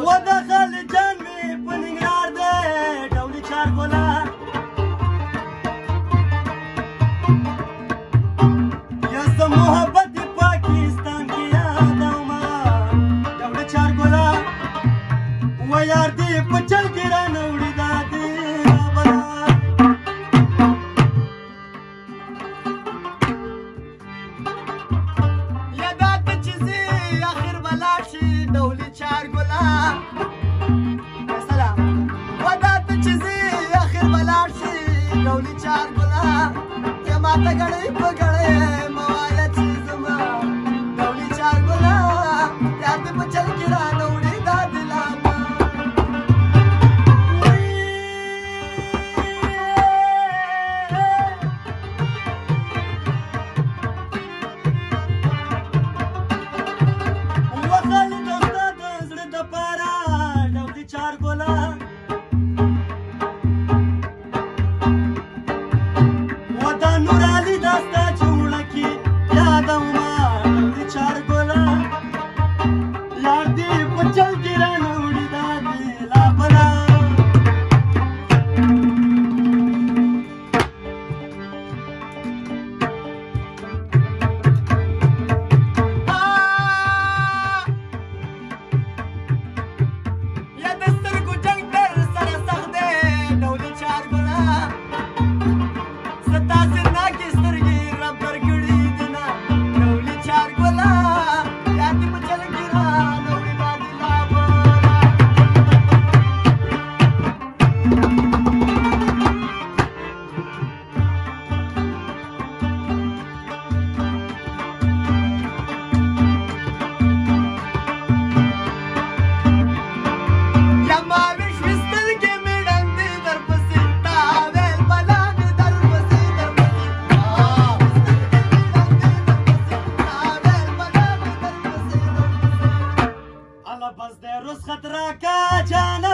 ودخل جنبي بنقرار دي دولي شاركولا يا محبت پاکستان کی یاد اوما دولي شارکولا ويار دي پچل ګرا نوړي دادي بلا یا دات چیزي اخر بلا شي دولي شارکولا سلام ودات چیزي اخر بلا شي دولي شارکولا یا ماته غړې پګړې موایا چیزما دولي شارکولا یا دې پچل ګرا نوړي دادي لا خطرہ کا جانا